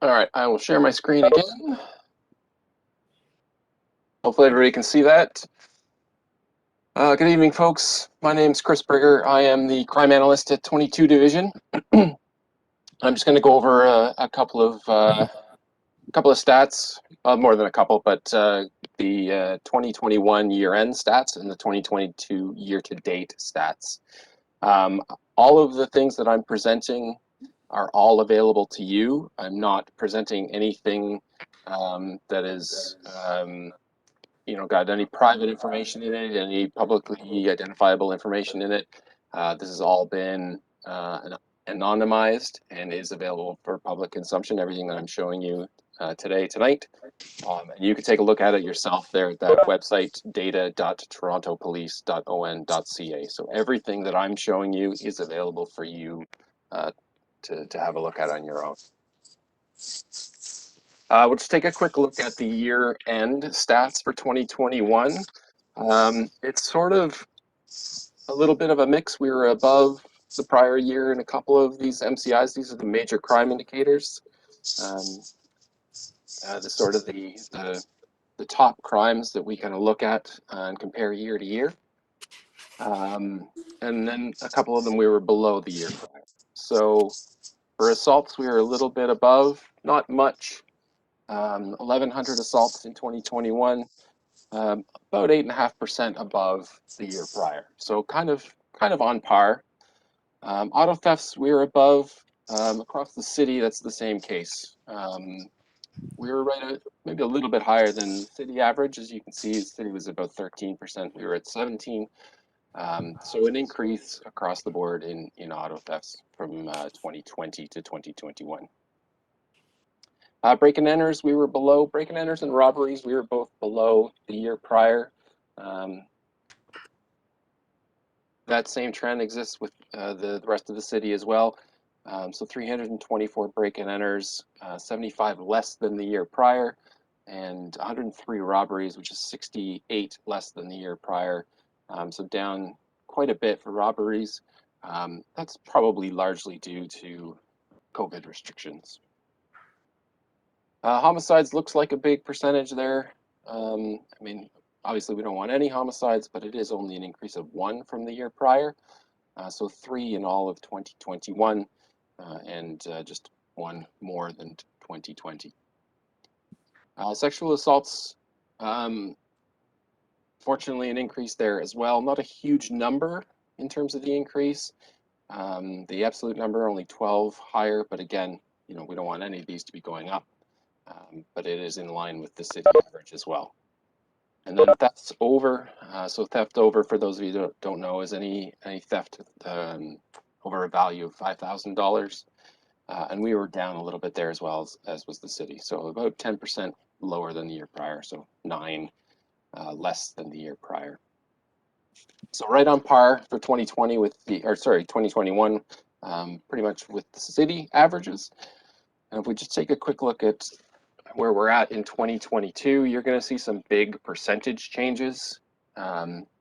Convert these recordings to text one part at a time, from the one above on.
All right, I will share my screen again. Hopefully everybody can see that. Good evening, folks. My name's Chris Brigger. I am the crime analyst at 22 Division. I'm just going to go over a couple of stats, more than a couple, but the 2021 year-end stats and the 2022 year-to-date stats. All of the things that I'm presenting are all available to you. I'm not presenting anything that is got any private information in it, any publicly identifiable information in it. This has all been anonymized and is available for public consumption, everything that I'm showing you tonight. And you can take a look at it yourself there at that website, data.torontopolice.on.ca. So everything that I'm showing you is available for you to have a look at on your own. We'll just take a quick look at the year-end stats for 2021. It's sort of a little bit of a mix. We were above the prior year in a couple of these MCIs. These are the major crime indicators. The top crimes that we kind of look at and compare year to year. And then a couple of them we were below the year prior. So for assaults, we were a little bit above, not much. 1,100 assaults in 2021, about 8.5% above the year prior. So kind of on par. Auto thefts, we were above. Across the city, that's the same case. We were right at maybe a little bit higher than the city average. As you can see, the city was about 13%. We were at 17%. So an increase across the board in auto thefts from 2020 to 2021. Break and enters, we were below. Break and enters and robberies, we were both below the year prior. That same trend exists with the rest of the city as well. So 324 break and enters, 75 less than the year prior, and 103 robberies, which is 68 less than the year prior. So down quite a bit for robberies. That's probably largely due to COVID restrictions. Homicides looks like a big percentage there. I mean, obviously we don't want any homicides, but it is only an increase of 1 from the year prior. So 3 in all of 2021, and just 1 more than 2020. Sexual assaults, fortunately an increase there as well. Not a huge number in terms of the increase. The absolute number only 12 higher, but again, we don't want any of these to be going up. But it is in line with the city average as well. And then thefts over. So theft over, for those of you that don't know, is any theft over a value of $5,000. And we were down a little bit there as well, as was the city. So about 10% lower than the year prior. So 9 less than the year prior. So right on par for 2020 with 2021, pretty much with the city averages. And if we just take a quick look at where we're at in 2022, you're going to see some big percentage changes.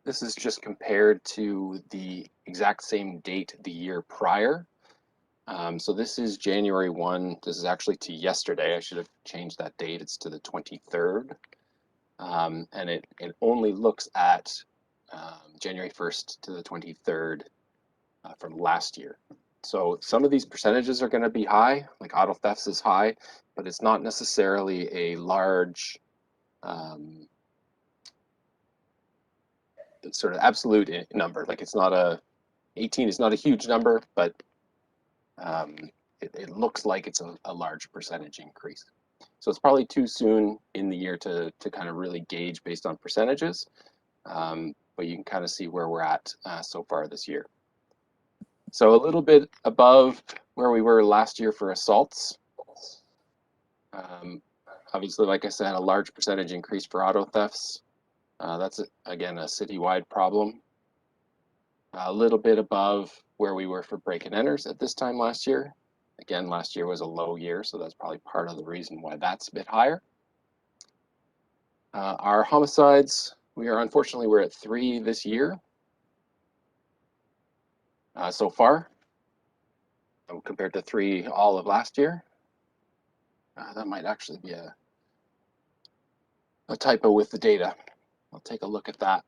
This is just compared to the exact same date the year prior. So this is January 1. This is actually to yesterday. I should have changed that date. It's to the 23rd. And it only looks at January 1st to the 23rd from last year. So some of these percentages are going to be high, like auto thefts is high, but it's not necessarily a large sort of absolute number. Like it's not 18 is not a huge number, but it looks like it's a large percentage increase. So it's probably too soon in the year to kind of really gauge based on percentages, but you can kind of see where we're at so far this year. So a little bit above where we were last year for assaults. Obviously, like I said, a large percentage increase for auto thefts. That's, again, a citywide problem. A little bit above where we were for break and enters at this time last year. Again, last year was a low year, so that's probably part of the reason why that's a bit higher. Our homicides, unfortunately, we're at 3 this year so far, compared to 3 all of last year. That might actually be a typo with the data. I'll take a look at that.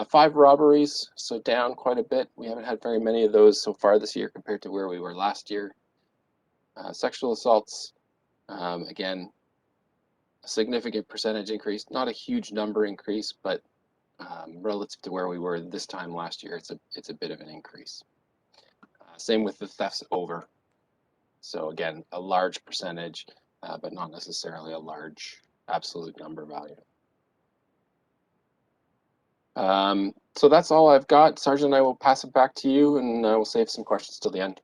5 robberies, so down quite a bit. We haven't had very many of those so far this year compared to where we were last year. Sexual assaults, again, a significant percentage increase. Not a huge number increase, but relative to where we were this time last year, it's a bit of an increase. Same with the thefts over. So again, a large percentage, but not necessarily a large absolute number value. So that's all I've got. Sergeant, I will pass it back to you, and we'll save some questions till the end.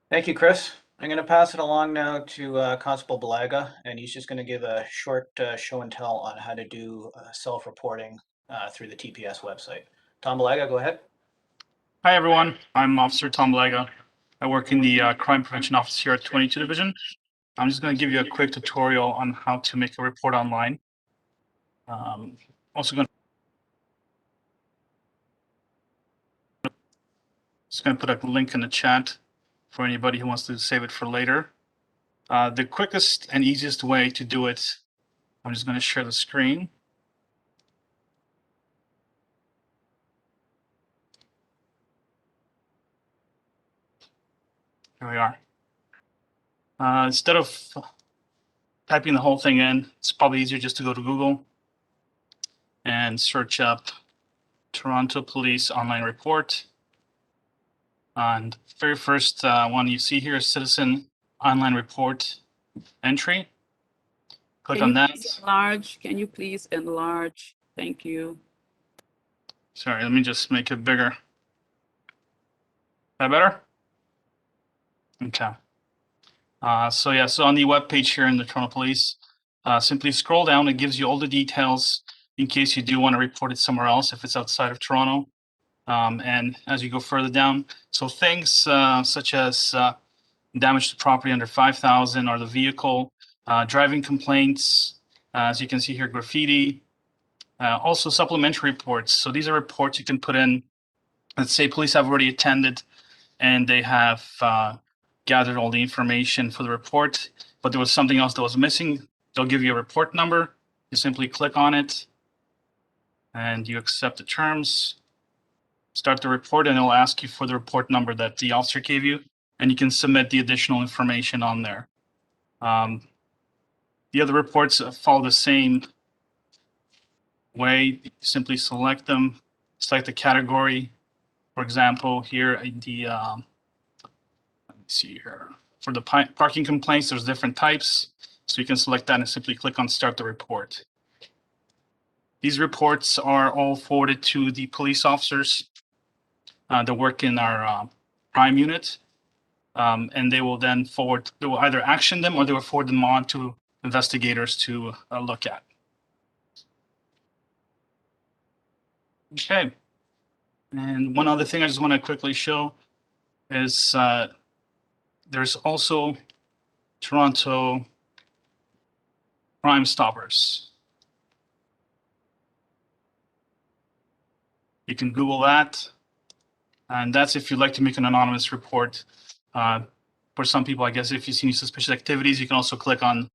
Thank you, Chris. I'm going to pass it along now to Constable Balaga, and he's just going to give a short show and tell on how to do self-reporting through the TPS website. Tom Balaga, go ahead. Hi, everyone. I'm Officer Tom Balaga. I work in the Crime Prevention Office here at 22 Division. I'm just going to give you a quick tutorial on how to make a report online. Also going to put a link in the chat for anybody who wants to save it for later. The quickest and easiest way to do it, I'm just going to share the screen. Here we are. Instead of typing the whole thing in, it's probably easier just to go to Google and search up Toronto Police Online Report. And very first one you see here is Citizen Online Report entry. Click on that. Can you please enlarge? Thank you. Sorry, let me just make it bigger. Is that better? Okay. So on the web page here in the Toronto Police, simply scroll down. It gives you all the details in case you do want to report it somewhere else if it's outside of Toronto. And as you go further down, so things such as damage to property under 5,000 or the vehicle, driving complaints, as you can see here, graffiti, also supplementary reports. So these are reports you can put in. Let's say police have already attended and they have gathered all the information for the report, but there was something else that was missing. They'll give you a report number. You simply click on it and you accept the terms, start the report, and it'll ask you for the report number that the officer gave you, and you can submit the additional information on there. The other reports follow the same way. You simply select them, select the category. For example, here the let me see here. For the parking complaints, there's different types. So you can select that and simply click on Start the Report. These reports are all forwarded to the police officers that work in our crime unit. And they will then they will either action them or they will forward them on to investigators to look at. Okay. And one other thing I just want to quickly show is there's also Toronto Crime Stoppers. You can Google that. And that's if you'd like to make an anonymous report. For some people, I guess if you see any suspicious activities, you can also click on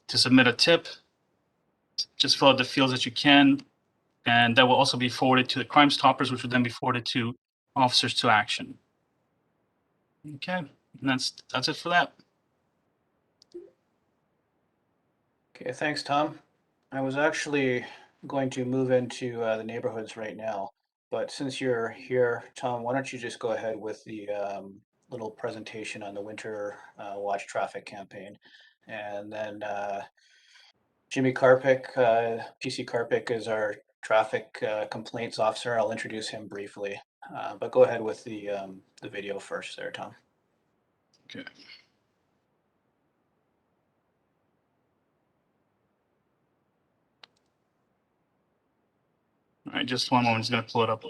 to submit a tip. Just fill out the fields that you can. And that will also be forwarded to the Crime Stoppers, which will then be forwarded to officers to action. Okay, and that's it for that. Okay, thanks, Tom. I was actually going to move into the neighborhoods right now, but since you're here, Tom, why don't you just go ahead with the little presentation on the Winter Watch Traffic campaign, and then Jimmy Karpik, PC Karpik is our traffic complaints officer. I'll introduce him briefly, but go ahead with the video first there, Tom. Okay. All right, just one moment. I'm just going to pull it up.